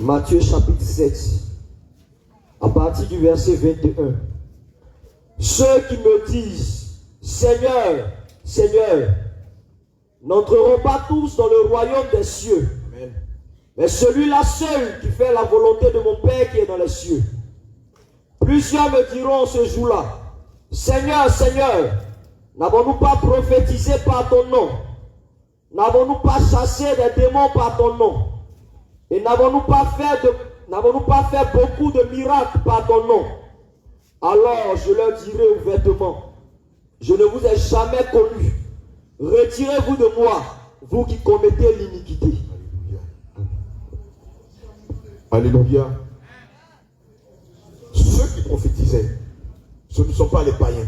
Matthieu chapitre 7, à partir du verset 21. Ceux qui me disent, Seigneur, Seigneur, n'entreront pas tous dans le royaume des cieux, Amen. Mais celui-là seul qui fait la volonté de mon Père qui est dans les cieux. Plusieurs me diront ce jour-là, Seigneur, Seigneur, n'avons-nous pas prophétisé par ton nom? N'avons-nous pas chassé des démons par ton nom? Et n'avons-nous pas fait beaucoup de miracles par ton nom? Alors je leur dirai ouvertement, je ne vous ai jamais connu. Retirez-vous de moi, vous qui commettez l'iniquité. Alléluia. Ceux qui prophétisaient, ce ne sont pas les païens.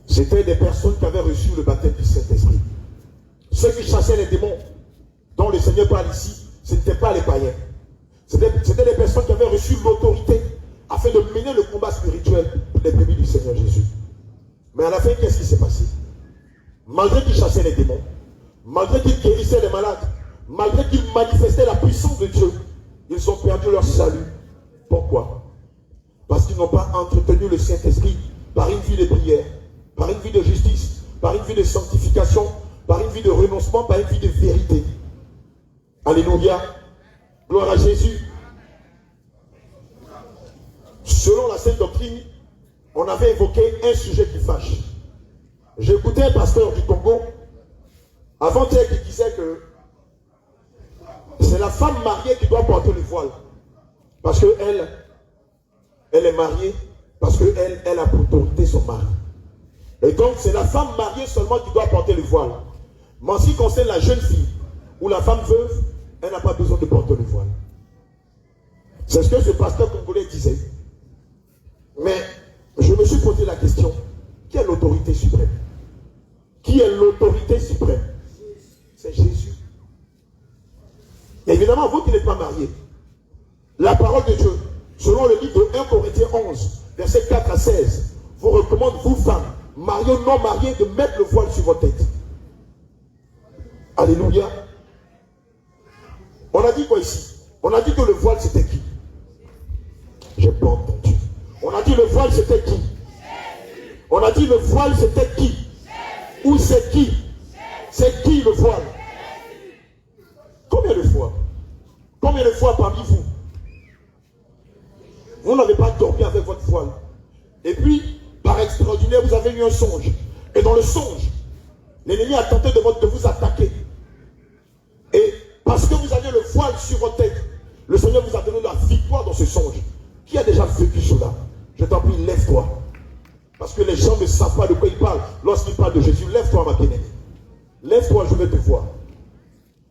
C'était des personnes qui avaient reçu le baptême du Saint-Esprit. Ceux qui chassaient les démons, dont le Seigneur parle ici, ce n'étaient pas les païens. C'était des personnes qui avaient reçu l'autorité afin de mener le combat spirituel pour les brebis du Seigneur Jésus. Mais à la fin, qu'est-ce qui s'est passé? Malgré qu'ils chassaient les démons, malgré qu'ils guérissaient les malades, malgré qu'ils manifestaient la puissance de Dieu, ils ont perdu leur salut. Pourquoi? Parce qu'ils n'ont pas entretenu le Saint-Esprit par une vie de prière, par une vie de justice, par une vie de sanctification, par une vie de renoncement, par une vie de vérité. Alléluia. Gloire à Jésus. Selon la Sainte Doctrine, on avait évoqué un sujet qui fâche. J'écoutais un pasteur du Congo, avant-hier, qui disait que c'est la femme mariée qui doit porter le voile. Parce qu'elle est mariée, parce qu'elle a pour autorité son mari. Et donc, c'est la femme mariée seulement qui doit porter le voile. Mais en ce qui concerne la jeune fille ou la femme veuve, elle n'a pas besoin de porter le voile. C'est ce que ce pasteur congolais disait. Mais je me suis posé la question, qui est l'autorité suprême? Qui est l'autorité suprême? C'est Jésus. Et évidemment, vous qui n'êtes pas mariés, la parole de Dieu, selon le livre de 1 Corinthiens 11, versets 4 à 16, vous recommande, vous femmes, mariées ou non mariées, de mettre le voile sur votre tête. Alléluia. On a dit quoi ici? On a dit que le voile c'était qui? J'ai pas entendu. On a dit le voile c'était qui? On a dit le voile c'était qui? Ou c'est qui? C'est qui le voile? Combien de fois? Combien de fois parmi vous? Vous n'avez pas dormi avec votre voile. Et puis, par extraordinaire, vous avez eu un songe. Et dans le songe, l'ennemi a tenté de vous attaquer. Et parce que vous aviez le voile sur votre tête, le Seigneur vous a donné la victoire dans ce songe. Qui a déjà vécu cela? Je t'en prie, lève-toi. Parce que les gens ne savent pas de quoi ils parlent lorsqu'ils parlent de Jésus. Lève-toi, ma bien-aimée. Lève-toi, je vais te voir.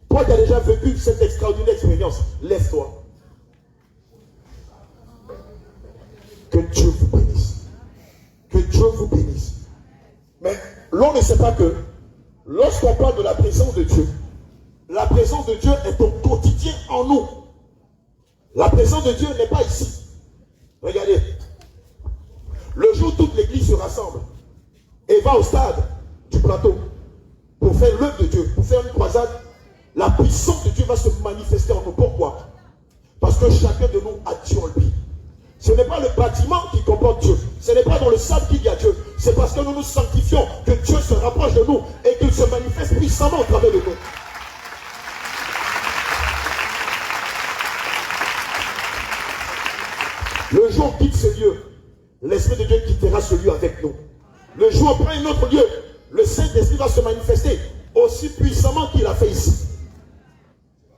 Toi qui as déjà vécu cette extraordinaire expérience, lève-toi. Que Dieu vous bénisse. Que Dieu vous bénisse. Mais l'on ne sait pas que lorsqu'on parle de la présence de Dieu, la présence de Dieu est au quotidien en nous. La présence de Dieu n'est pas ici. Regardez. Le jour où toute l'église se rassemble et va au stade du plateau pour faire l'œuvre de Dieu, pour faire une croisade, la puissance de Dieu va se manifester en nous. Pourquoi? Parce que chacun de nous a Dieu en lui. Ce n'est pas le bâtiment qui comporte Dieu. Ce n'est pas dans le sable qu'il y a Dieu. C'est parce que nous nous sanctifions que Dieu se rapproche de nous et qu'il se manifeste puissamment au travers de nous. Le jour où on quitte ce lieu, l'Esprit de Dieu quittera ce lieu avec nous. Le jour où on prend un autre lieu, le Saint-Esprit va se manifester aussi puissamment qu'il a fait ici.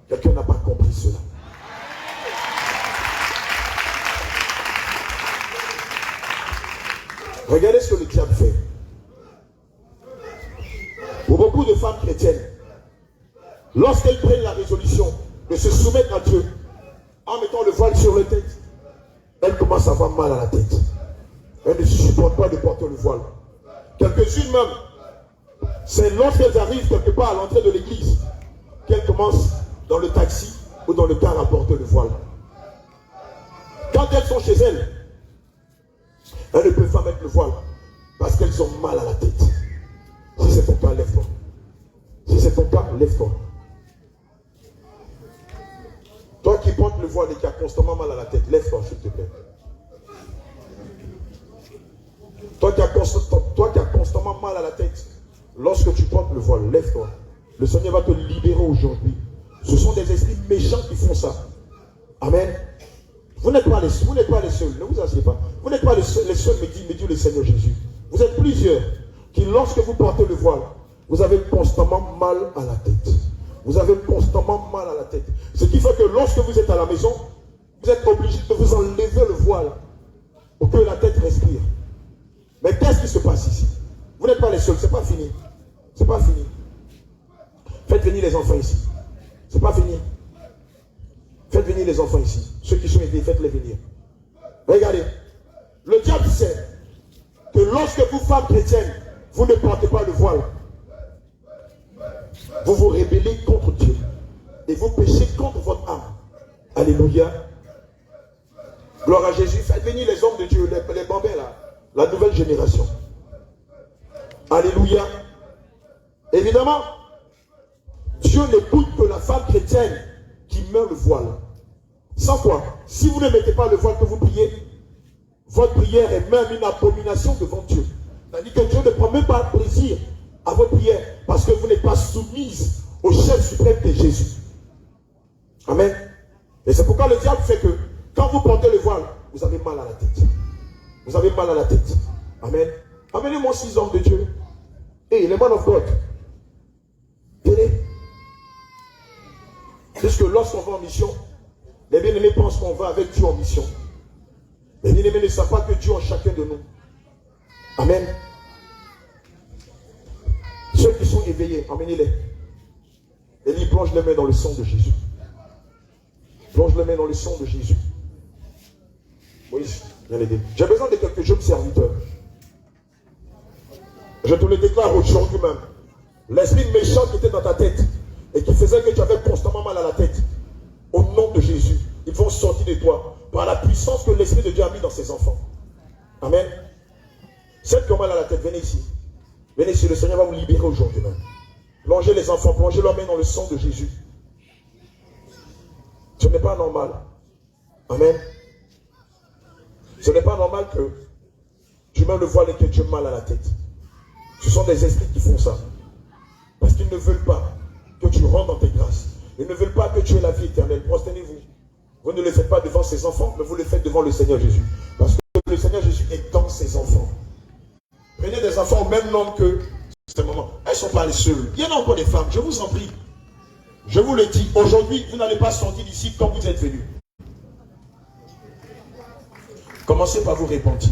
Quelqu'un n'a pas compris cela. Regardez ce que le diable fait. Pour beaucoup de femmes chrétiennes, lorsqu'elles prennent la résolution de se soumettre à Dieu en mettant le voile sur la tête, elles commencent à avoir mal à la tête. Elles ne supportent pas de porter le voile. Quelques-unes même, c'est lorsqu'elles arrivent quelque part à l'entrée de l'église qu'elles commencent dans le taxi ou dans le car à porter le voile. Quand elles sont chez elles, elles ne peuvent pas mettre le voile parce qu'elles ont mal à la tête. Si c'est ton cas, lève-toi. Si c'est ton cas, lève-toi. portes le voile et qui a constamment mal à la tête, lève-toi, s'il te plaît. Toi qui as constamment mal à la tête, lorsque tu portes le voile, lève-toi. Le Seigneur va te libérer aujourd'hui. Ce sont des esprits méchants qui font ça. Amen. Vous n'êtes pas les seuls, ne vous asseyez pas. Vous n'êtes pas les seuls, me dit le Seigneur Jésus. Vous êtes plusieurs qui, lorsque vous portez le voile, vous avez constamment mal à la tête. Vous avez constamment mal à la tête. Ce qui fait que lorsque vous êtes à la maison, vous êtes obligé de vous enlever le voile pour que la tête respire. Mais qu'est-ce qui se passe ici? Vous n'êtes pas les seuls, c'est pas fini. C'est pas fini. Faites venir les enfants ici. C'est pas fini. Faites venir les enfants ici. Ceux qui sont aidés, faites-les venir. Regardez. Le diable sait que lorsque vous, femmes chrétiennes, vous ne portez pas le voile, vous vous rébellez contre Dieu. Et vous péchez contre votre âme. Alléluia. Gloire à Jésus. Faites venir les hommes de Dieu, les bambins là. La nouvelle génération. Alléluia. Évidemment, Dieu n'écoute que la femme chrétienne qui met le voile. Sans quoi, si vous ne mettez pas le voile que vous priez, votre prière est même une abomination devant Dieu. C'est-à-dire que Dieu ne prend même pas plaisir à votre prière parce que vous n'êtes pas soumise au chef suprême de Jésus. Amen. Et c'est pourquoi le diable fait que quand vous portez le voile, vous avez mal à la tête. Vous avez mal à la tête. Amen. Amenez-moi 6 hommes de Dieu. Et les man of God. Tenez. Puisque lorsqu'on va en mission, les bien-aimés pensent qu'on va avec Dieu en mission. Les bien-aimés ne savent pas que Dieu en chacun de nous. Amen. Ceux qui sont éveillés, emmenez-les. Et ils plongent les mains dans le sang de Jésus. Plonge les mains dans le sang de Jésus. Oui, viens l'aider. J'ai besoin de quelques jeunes serviteurs. Je te le déclare aujourd'hui même. L'esprit méchant qui était dans ta tête et qui faisait que tu avais constamment mal à la tête, au nom de Jésus, ils vont sortir de toi par la puissance que l'Esprit de Dieu a mis dans ses enfants. Amen. Ceux qui ont mal à la tête, venez ici. Venez ici, le Seigneur va vous libérer aujourd'hui même. Plongez les enfants, plongez leurs mains dans le sang de Jésus. Ce n'est pas normal. Amen. Ce n'est pas normal que tu mets le voile et que tu aies mal à la tête. Ce sont des esprits qui font ça. Parce qu'ils ne veulent pas que tu rentres dans tes grâces. Ils ne veulent pas que tu aies la vie éternelle. Prosternez-vous. Vous ne le faites pas devant ses enfants, mais vous le faites devant le Seigneur Jésus. Parce que le Seigneur Jésus est dans ses enfants. Prenez des enfants au même nombre que ces moments. Elles ne sont pas les seules. Il y en a encore des femmes, je vous en prie. Je vous le dis, aujourd'hui, vous n'allez pas sortir d'ici comme vous êtes venus. Commencez par vous repentir.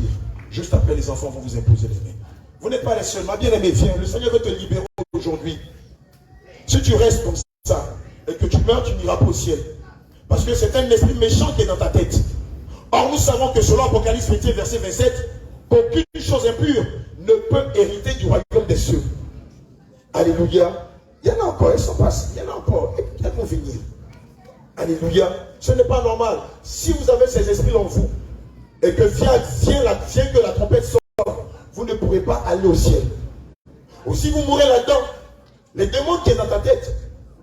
Juste après, les enfants vont vous imposer les mains. Vous n'êtes pas les seuls. Ma bien-aimée, viens. Le Seigneur veut te libérer aujourd'hui. Si tu restes comme ça et que tu meurs, tu n'iras pas au ciel. Parce que c'est un esprit méchant qui est dans ta tête. Or, nous savons que selon Apocalypse 21, verset 27, aucune chose impure ne peut hériter du royaume des cieux. Alléluia. Il y en a encore, elles sont passées. Il y en a encore. Elles vont venir. Alléluia. Ce n'est pas normal. Si vous avez ces esprits en vous, et que vient que la trompette sorte, vous ne pourrez pas aller au ciel. Ou si vous mourrez là-dedans, les démons qui est dans ta tête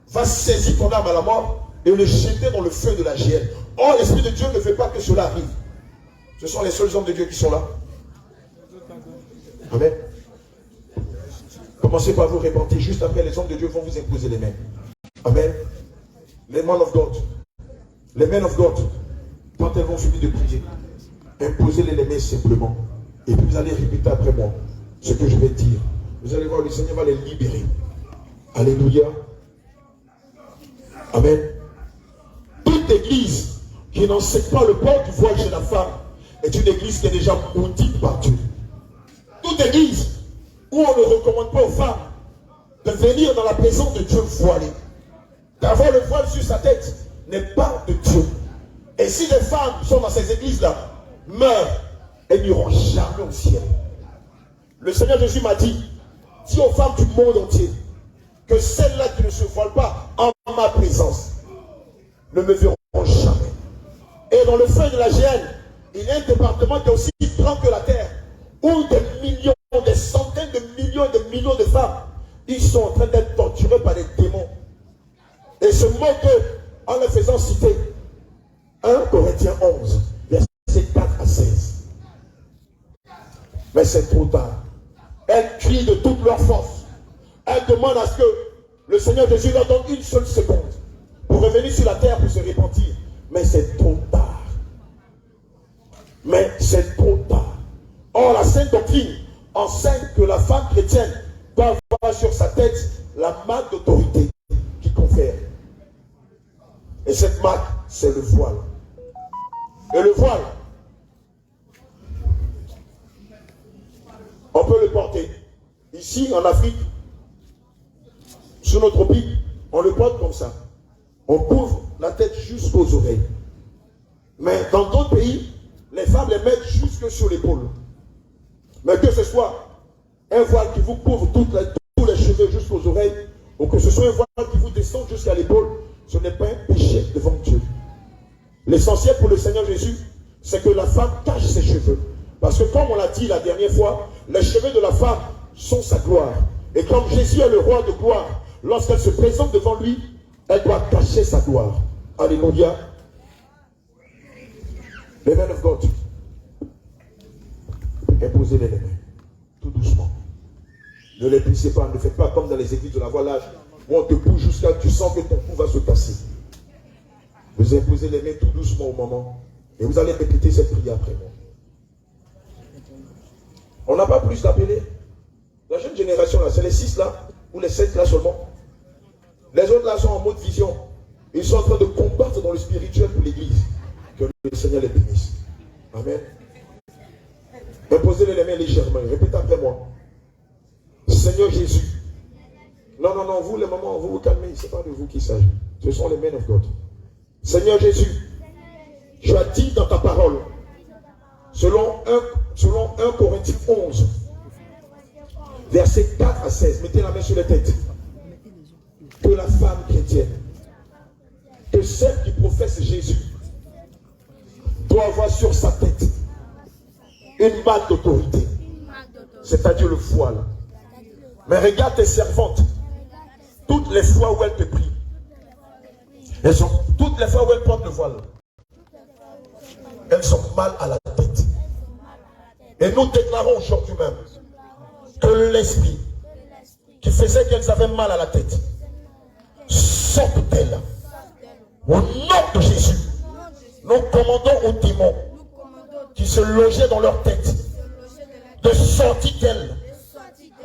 va saisir ton âme à la mort et le jeter dans le feu de la géhenne. Or, l'Esprit de Dieu ne veut pas que cela arrive. Ce sont les seuls hommes de Dieu qui sont là. Amen. Commencez par vous repentir. Juste après, les hommes de Dieu vont vous imposer les mains. Amen. Les men of God. Les men of God, quand elles vont finir de prier, imposez-les les mains simplement. Et puis vous allez répéter après moi ce que je vais dire. Vous allez voir, le Seigneur va les libérer. Alléluia. Amen. Toute église qui n'enseigne pas le port du voile chez la femme est une église qui est déjà maudite par Dieu. Toute église où on ne recommande pas aux femmes de venir dans la présence de Dieu voilée, d'avoir le voile sur sa tête, n'est pas de Dieu. Et si les femmes sont dans ces églises-là, meurent, elles n'iront jamais au ciel. Le Seigneur Jésus m'a dit, dis aux femmes du monde entier, que celles-là qui ne se voilent pas en ma présence ne me verront jamais. Et dans le feu de la géhenne, il y a un département qui est aussi grand que la terre, où des millions, des centaines de millions et de millions de femmes, ils sont en train d'être torturés par des démons. Et se moquent d'eux en les faisant citer. 1 Corinthiens 11, versets 4 à 16. Mais c'est trop tard. Elles crient de toute leur force. Elles demandent à ce que le Seigneur Jésus leur donne une seule seconde pour revenir sur la terre pour se repentir. Mais c'est trop tard. Mais c'est trop tard. Or, la sainte doctrine enseigne que la femme chrétienne doit avoir sur sa tête la marque d'autorité qui confère. Et cette marque, c'est le voile. Et le voile, on peut le porter. Ici, en Afrique, sur notre pic, on le porte comme ça. On couvre la tête jusqu'aux oreilles. Mais dans d'autres pays, les femmes les mettent jusque sur l'épaule. Mais que ce soit un voile qui vous couvre tous les cheveux jusqu'aux oreilles, ou que ce soit un voile qui vous descend jusqu'à l'épaule, ce n'est pas un péché devant Dieu. L'essentiel pour le Seigneur Jésus, c'est que la femme cache ses cheveux. Parce que comme on l'a dit la dernière fois, les cheveux de la femme sont sa gloire. Et comme Jésus est le roi de gloire, lorsqu'elle se présente devant lui, elle doit cacher sa gloire. Alléluia. Les men of God, imposez-les les mains, tout doucement. Ne les poussez pas, ne faites pas comme dans les églises de la voilage, où on te pousse jusqu'à ce que tu sens que ton cou va se casser. Vous imposez les mains tout doucement au moment, et vous allez répéter cette prière après moi. On n'a pas plus d'appelés. La jeune génération là, c'est les 6 là, ou les 7 là seulement. Les autres là sont en mode vision. Ils sont en train de combattre dans le spirituel pour l'église. Que le Seigneur les bénisse. Amen. Imposez les mains légèrement. Répétez après moi. Seigneur Jésus. Non, non, non, vous les mamans, vous vous calmez. Ce n'est pas de vous qu'il s'agit. Ce sont les men of God. Seigneur Jésus, tu as dit dans ta parole, selon 1 Corinthiens 11, versets 4 à 16, mettez la main sur la tête, que la femme chrétienne, que celle qui professe Jésus, doit avoir sur sa tête une marque d'autorité, c'est-à-dire le voile. Mais regarde tes servantes, toutes les fois où elles te prient, toutes les fois où elles portent le voile, elles ont mal à la tête. Et nous déclarons aujourd'hui même que l'esprit qui faisait qu'elles avaient mal à la tête sorte d'elles. Au nom de Jésus, nous commandons aux démons qui se logeaient dans leur tête de sortir d'elles.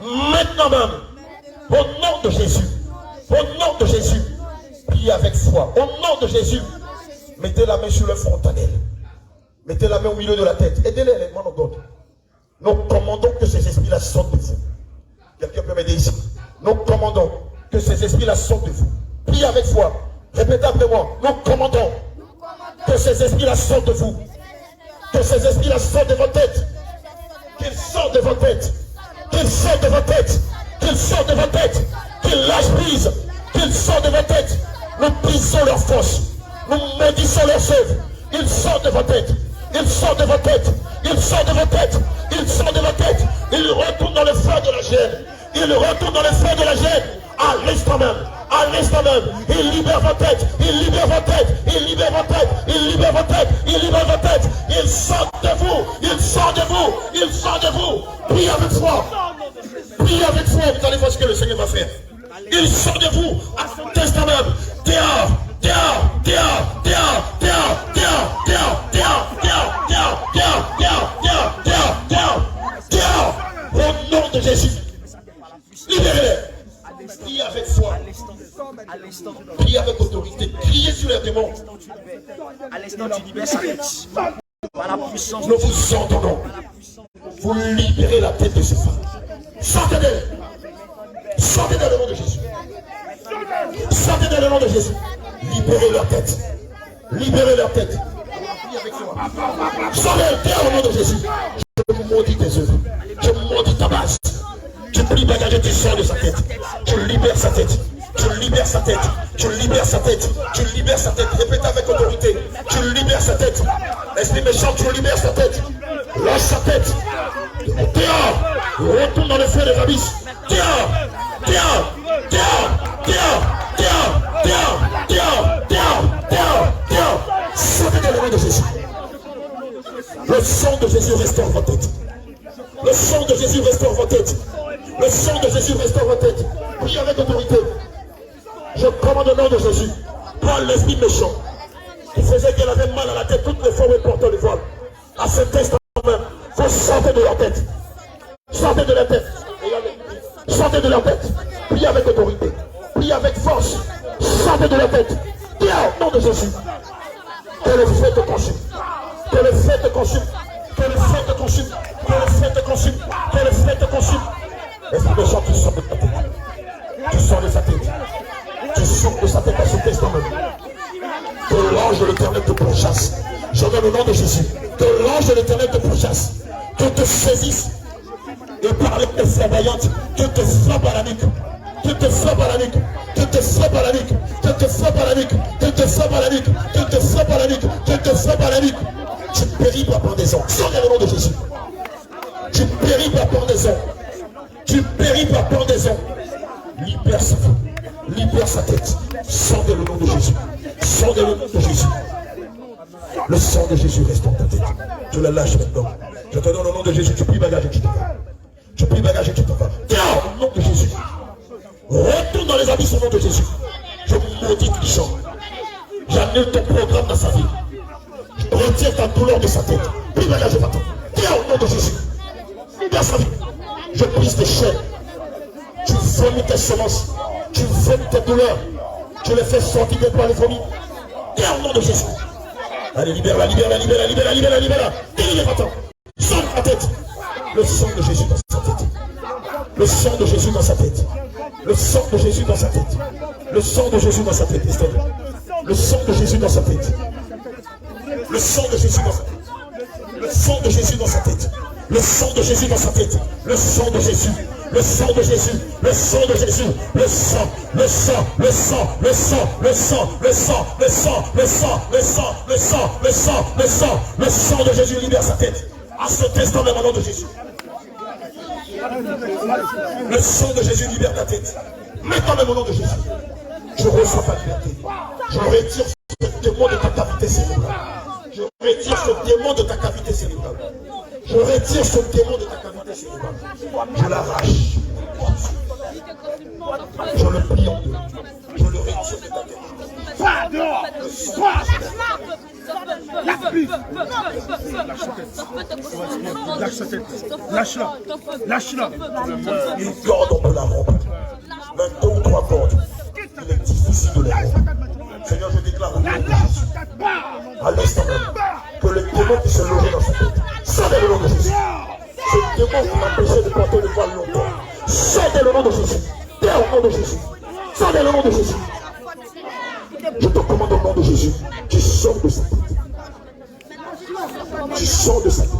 Maintenant même, au nom de Jésus, au nom de Jésus, priez avec foi. Au nom de Jésus, mettez la main sur le frontanel. Mettez la main au milieu de la tête. Aidez-les, les man of God. Nous commandons que ces esprits-là sortent de vous. Quelqu'un peut m'aider ici. Nous commandons que ces esprits-là sortent de vous. Priez avec foi. Répétez après moi. Nous commandons que ces esprits-là sortent de vous. Que ces esprits-là sortent de votre tête. Qu'ils sortent de votre tête. Qu'ils sortent de votre tête. Qu'ils sortent de votre tête. Qu'ils lâchent prise. Qu'ils sortent de votre tête. Nous brisons leur force. Nous maudissons leurs œuvres. Ils sortent de votre tête. Ils sortent de votre tête. Ils sortent de votre tête. Ils sortent de votre tête. Ils retournent dans le feu de la gêne. Ils retournent dans le feu de la gêne. À l'instant même. À l'instant même. Ils libèrent votre tête. Ils libèrent votre tête. Ils libèrent votre tête. Ils libèrent votre tête. Ils libèrent votre tête. Ils sortent de vous. Ils sortent de vous. Ils sortent de vous. Priez avec foi. Priez avec foi. Vous allez voir ce que le Seigneur va faire. Ils sortent de vous. À son instant même. Dehors. Dehors. Dehors. Dehors. Dehors. Dehors. Dehors. Dehors. Dehors. Dehors. Dehors. Dehors. Dehors. Dehors. Dehors. Au nom de Jésus. Libérez-les. Priez avec foi. Priez avec autorité. Priez sur les démons. À l'instant, tu libères sa tête. Par la puissance. Nous vous entendons. Vous libérez la tête de ces femmes. Sortez d'elle. Sortez dans le nom de Jésus. Sortez dans le nom de Jésus. Libérez leur tête. Libérez leur tête. Sortez au nom de Jésus. Je maudis tes œuvres. Je maudis ta base. Tu pries bagager, tu sors de sa tête. Tu libères sa tête. Tu libères sa tête. Tu libères sa tête. Tu libères sa tête. Répétez avec autorité. Tu libères sa tête. Esprit méchant, tu libères sa tête. Lâche sa tête. Dehors. Retourne dans le feu des abysses. Dehors. Dehors. Dehors. Dehors. Dehors. Dehors. Dehors. Dehors. Dehors. Dehors. Sortez de Le sang de Jésus restaure vos têtes. Le sang de Jésus restaure vos têtes. Le sang de Jésus restaure vos têtes. Priez avec autorité. Je commande au nom de Jésus. Prends l'esprit méchant qui faisait qu'elle avait mal à la tête toutes les fois où elle portait le voile. À ce instant même, vous sortez de leur tête. Sortez de leur tête. Sortez de leur tête. Priez avec autorité. Priez avec force. Sortez de leur tête. Priez au nom de Jésus. Que le feu te consume. Que le feu te consume. Que le feu te consume. Que le feu te consume. Que le feu te consume. Esprit méchant, tu sors de ta tête. Tu sors de sa tête. Tu sors de sa tête à ce testament. Que l'ange de l'Éternel te pourchasse. Je donne le nom de Jésus. Que l'ange de l'Éternel te pourchasse. Que te saisisse. Et par les flamboyantes. Que te frappe à la nuque. Que te frappe à la nuque. Que te frappe à la nuque. Que te frappe à la nuque. Que te frappe à la nuque. Que te frappe à la nuque. Que te frappe à la nuque. Tu péris par pendaison. Sors dans le nom de Jésus. Tu péris par pendaison. Tu péris par pendaison. Libère sa vie. Libère sa tête. Sors dans le nom de Jésus. Sors dans le nom de Jésus. Le sang de Jésus reste dans ta tête. Tu la lâches maintenant. Je te donne le nom de Jésus. Tu pries bagage et tu t'en vas. Tu pries bagage et tu t'en vas. Tiens, au nom de Jésus. Retourne dans les abysses au nom de Jésus. Je maudis Christian. J'annule ton programme dans sa vie. Je retire ta douleur de sa tête. Prie bagage et va-t'en. Tiens, au nom de Jésus. Dans sa vie. Je brise tes chaînes. Tu vomis tes semences. Tu vomis tes douleurs. Tu les fais sortir de toi les vomis. Tiens, au nom de Jésus. Allez, libère-la, libère-la, libère-la, libère-la, libère-la, libère-la. Délivre-toi. Sors de ta tête. Le sang de Jésus dans sa tête. Le sang de Jésus dans sa tête. Le sang de Jésus dans sa tête. Le sang de Jésus dans sa tête, Esther. Le sang de Jésus dans sa tête. Le sang de Jésus dans sa tête. Le sang de Jésus dans sa tête. Le sang de Jésus dans sa tête. Le sang de Jésus. Le sang de Jésus. Le sang de Jésus. Le sang. Le sang. Le sang. Le sang. Le sang. Le sang. Le sang. Le sang. Le sang. Le sang. Le sang. Le sang. Le sang de Jésus libère sa tête. À ce instant même au nom de Jésus. Le sang de Jésus libère ta tête. Maintenant même au nom de Jésus. Je reçois ta liberté. Je retire ce démon de ta cavité cérébrale. Je retire ce démon de ta cavité cérébrale. Je retire ce démon de ta cavité cérébrale. Je l'arrache. Je le plie en deux. Je le retire de ta tête. Va dehors. Lâche sa tête. Lâche-la. Lâche-la. Une corde, on peut la rompre. Même 2 ou 3 cordes. Il est difficile de les rompre. Seigneur, je déclare au nom de Jésus, à l'instant même, que le démon qui se logeait dans sa tête, sort dans le nom de Jésus. Ce démon qui m'empêchait de porter le voile longtemps, sort dans le nom de Jésus. Viens au nom de Jésus. Sors dans le nom de Jésus. Je te commande au nom de Jésus. Tu sors de sa tête. Tu sors de sa tête.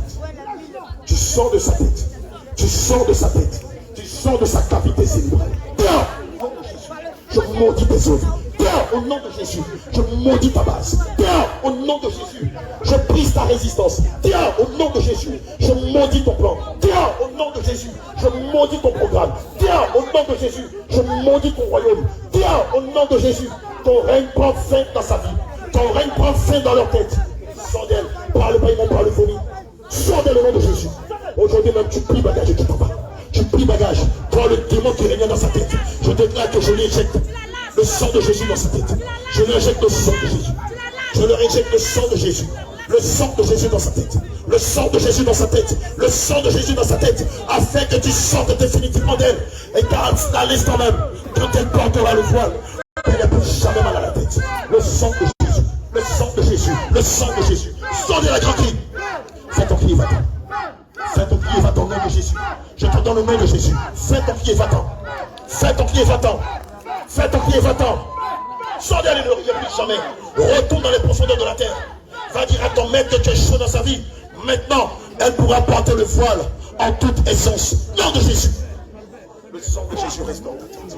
Tu sors de sa tête. Tu sors de sa tête. Tu sors de sa cavité cérébrale. Viens au nom de Jésus. Je maudis tes œuvres. Viens au nom de Jésus. Je maudis ta base. Viens au nom de Jésus. Je brise ta résistance. Viens au nom de Jésus. Je maudis ton plan. Viens au nom de Jésus. Je maudis ton programme. Viens au nom de Jésus. Je maudis ton royaume. Viens au nom de Jésus. Ton règne prend fin dans sa vie. Ton règne prend fin dans leur tête. Sors d'elle. Par le paillement, par le vomi. Sors d'elle au nom de Jésus. Aujourd'hui même, tu pries bagage et tu t'en vas. Tu pries bagage. Prends le démon qui règne dans sa tête. Je déclare que je l'éjecte. Le sang de Jésus dans sa tête. Je lui injecte le sang de Jésus. Je leur injecte le sang de Jésus. Le sang de Jésus dans sa tête. Le sang de Jésus dans sa tête. Le sang de Jésus dans sa tête. Afin que tu sortes définitivement d'elle. Et qu'à l'instant même, quand elle portera le voile, elle n'a plus jamais mal à la tête. Le sang de Jésus. Le sang de Jésus. Le sang de Jésus. Sors de la grandine. Fais ton pied, va-t'en. Fais ton pied, va-t'en au nom de Jésus. Je te donne le nom de Jésus. Fais ton pied, va-t'en. Fais ton pied, va-t'en. Fais ton pied, va-t'en. Sors derrière le rien plus jamais. Retourne dans les profondeurs de la terre. Va dire à ton maître que tu es chaud dans sa vie. Maintenant, elle pourra porter le voile en toute essence. Nom de Jésus. Le sang de Jésus restaure ta tête.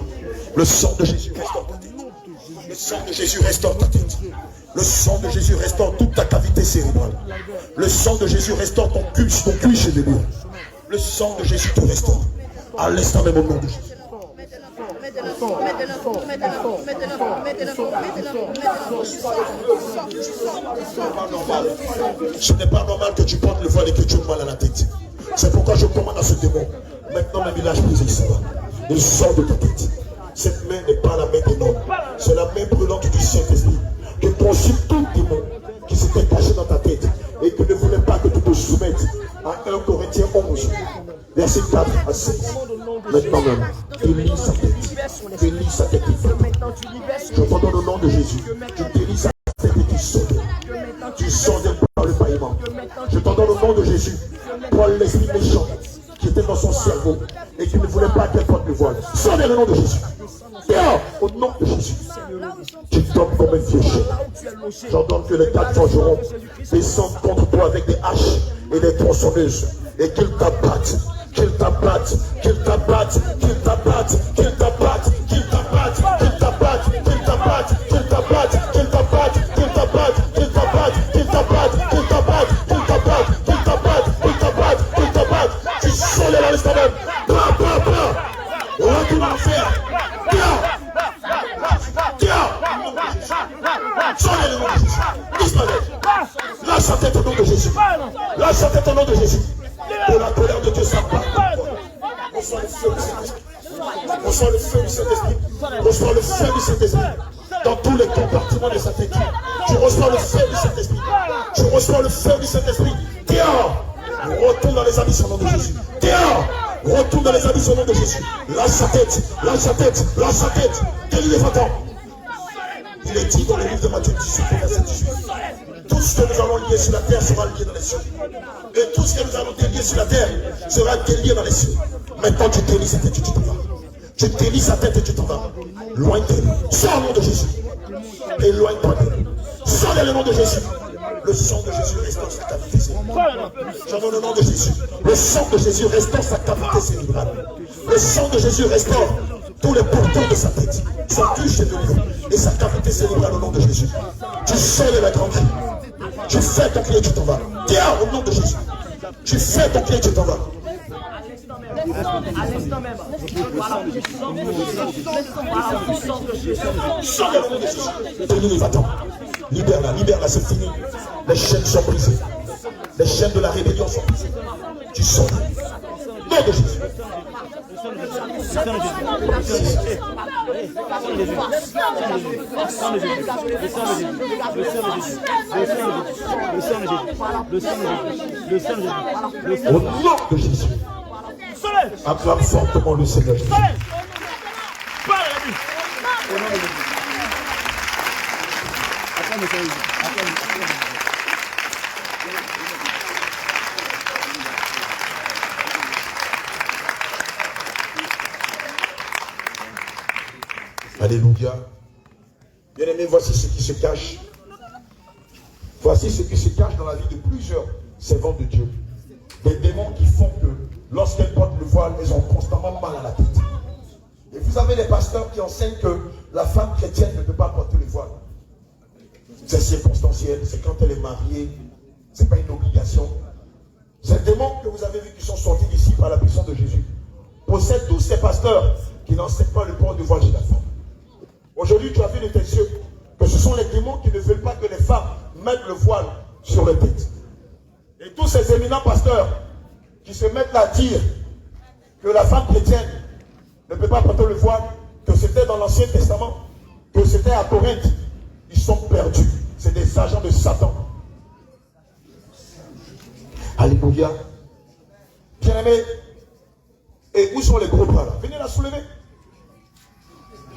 Le sang de Jésus restaure ta tête. Le sang de Jésus restaure ta tête. Le sang de Jésus restaure toute ta cavité cérébrale. Le sang de Jésus restaure ton cuir chevelu. Le sang de Jésus te restaure. À l'instant même au nom de Jésus. Ce n'est pas normal que tu portes le voile et que tu aies mal à la tête. C'est pourquoi je commande à ce démon. Maintenant, le village brisé ici. Il sort de ta tête. Cette main n'est pas la main des hommes. C'est la main brûlante du Saint-Esprit. Que consume tout démon qui s'était caché dans ta tête et que ne voulait pas que tu te soumettes à 1 Corinthiens 11, verset 4 à 16. Maintenant même, tu lis sa tête. Tu lis sa tête. Je t'entends au nom de Jésus. Tu délies sa tête et tu sors. Tu sors par le paillement. Je t'entends au nom de Jésus. Toi, l'esprit méchant qui était dans son cerveau et qui ne voulait pas qu'elle porte le voile. Sors dans le nom de Jésus. Dehors, au nom de Jésus. Tu tombes comme un vieux chien. J'entends que les 4 forgerons descendent contre toi avec des haches et des tronçonneuses et qu'ils t'abattent, qu'ils t'abattent, qu'ils t'abattent, qu'ils t'abattent, qu'ils t'abattent, qu'ils t'abattent, qu'ils t'abattent, qu'ils t'abattent, qu'ils t'abattent, qu'ils t'abattent, qu'ils t'abattent, qu'ils t'abattent, qu'ils t'abattent, qu'ils t'abattent, qu'ils t'abattent, qu'ils t'abattent, qu'ils t'abattent, qu'ils t'abattent. Tu sors dans l'instant même. Retourne en enfer. Soyez le nom de Jésus. Disparaît. Lâche sa tête au nom de Jésus. Lâche sa tête au nom de Jésus. Que la colère de Dieu s'abatte. Reçois le feu du Saint-Esprit. Reçois le feu du Saint-Esprit. Reçois le feu du Saint-Esprit. Dans tous les compartiments de sa tête. Tu reçois le feu du Saint-Esprit. Tu reçois le feu du Saint-Esprit. Dehors. Retourne dans les abysses au nom de Jésus. Dehors. Retourne dans les abysses au nom de Jésus. Lâche sa tête. Lâche sa tête. Lâche sa tête. Délie les fatans. Il est dit dans le livre de Matthieu 18, verset 18. Tout ce que nous allons lier sur la terre sera lié dans les cieux. Et tout ce que nous allons délier sur la terre sera délié dans les cieux. Maintenant tu délies sa tête et tu t'en vas. Tu délies sa tête et tu t'en vas. Loin d'elle. Sors au nom de Jésus. Éloigne-toi d'elle. Sors dans le nom de Jésus. Le sang de Jésus restaure sa cavité cérébrale. J'en donne le nom de Jésus. Le sang de Jésus restaure sa cavité cérébrale. Le sang de Jésus restaure tous les porteurs de sa tête, son cuir chevelu et sa cavité cérébrale au nom de Jésus. Tu sors de la grande cri. Tu fais ton cri et tu t'en vas. Tiens au nom de Jésus. Tu fais ton cri et tu t'en vas. À l'instant même, Sors de nom de Jésus. Délie, va-t'en. Libère-la, libère-la, c'est fini. Les chaînes sont brisées. Les chaînes de la rébellion sont brisées. Tu sors. Nom de Jésus. Au nom de Jésus. Acclame fortement le Seigneur. Alléluia. Bien-aimés, voici ce qui se cache. Voici ce qui se cache dans la vie de plusieurs servants de Dieu. Des démons qui font que lorsqu'elles portent le voile, elles ont constamment mal à la tête. Et vous avez des pasteurs qui enseignent que la femme chrétienne ne peut pas porter le voile. C'est circonstanciel, c'est quand elle est mariée, ce n'est pas une obligation. Ces démons que vous avez vus qui sont sortis d'ici par la puissance de Jésus possèdent tous ces pasteurs qui n'enseignent pas le port de voile chez la femme. Aujourd'hui, tu as vu de tes yeux que ce sont les démons qui ne veulent pas que les femmes mettent le voile sur leur tête. Et tous ces éminents pasteurs qui se mettent à dire que la femme chrétienne ne peut pas porter le voile, que c'était dans l'Ancien Testament, que c'était à Corinthe, ils sont perdus. C'est des agents de Satan. Alléluia. Bien-aimés, et où sont les gros bras là? Venez la soulever.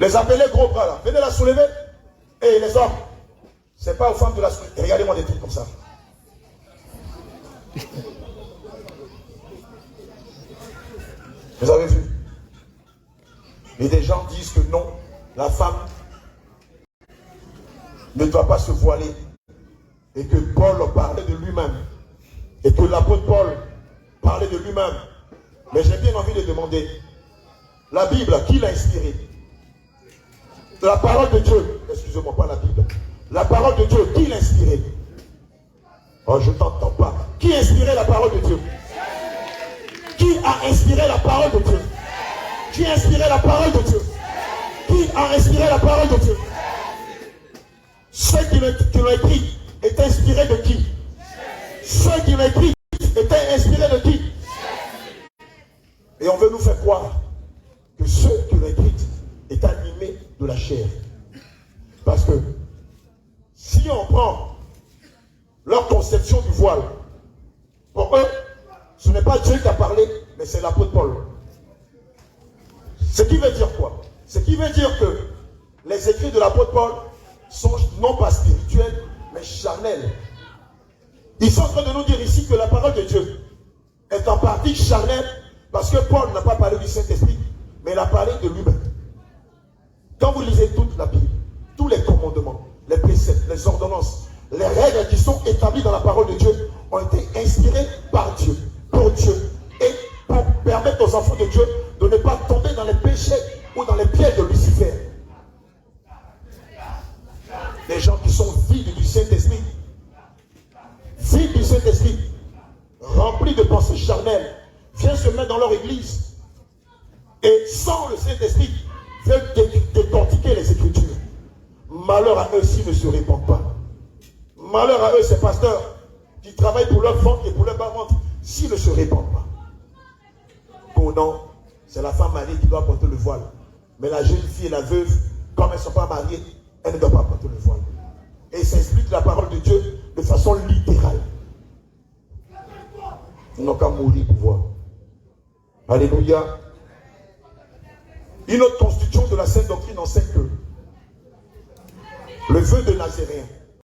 Les appelés gros bras là, venez la soulever. Et les hommes, c'est pas aux femmes de la soulever. Regardez-moi des trucs comme ça. Vous avez vu? Et des gens disent que non, la femme ne doit pas se voiler. Et que Paul parlait de lui-même. Et que l'apôtre Paul parlait de lui-même. Mais j'ai bien envie de demander, la Bible, qui l'a inspirée? La parole de Dieu, excusez-moi, pas la Bible. La parole de Dieu, qui l'a inspirée? Oh, je ne t'entends pas. Qui a inspiré la parole de Dieu? Qui a inspiré la parole de Dieu? Qui a inspiré la parole de Dieu? a inspiré la parole de Dieu? Ceux qui l'ont écrit étaient inspirés de qui? Ceux qui l'ont écrit étaient inspirés de qui? Et on veut nous faire croire que ceux qui l'ont écrit est animé de la chair. Parce que si on prend leur conception du voile, pour eux, ce n'est pas Dieu qui a parlé, mais c'est l'apôtre Paul. Ce qui veut dire quoi? Ce qui veut dire que les écrits de l'apôtre Paul sont non pas spirituels, mais charnels. Ils sont en train de nous dire ici que la parole de Dieu est en partie charnelle, parce que Paul n'a pas parlé du Saint-Esprit, mais il a parlé de lui-même. Quand vous lisez toute la Bible, tous les commandements, les préceptes, les ordonnances, les règles qui sont établies dans la parole de Dieu ont été inspirées par Dieu, pour Dieu, et pour permettre aux enfants de Dieu de ne pas tomber dans les péchés ou dans les pièges de Lucifer. Les gens qui sont vides du Saint-Esprit, vides du Saint-Esprit, remplis de pensées charnelles, viennent se mettre dans leur église et sans le Saint-Esprit veulent décortiquer les Écritures. Malheur à eux s'ils ne se répandent pas. Malheur à eux, ces pasteurs qui travaillent pour leur ventre et pour leur bas-ventre, s'ils ne se répandent pas. Pendant, c'est la femme mariée qui doit porter le voile. Mais la jeune fille et la veuve, comme elles ne sont pas mariées, elles ne doivent pas porter le voile. Et ça explique la parole de Dieu de façon littérale. Ils n'ont qu'à mourir pour voir. Alléluia. Une autre constitution de la Sainte Doctrine enseigne que le vœu de Nazaréen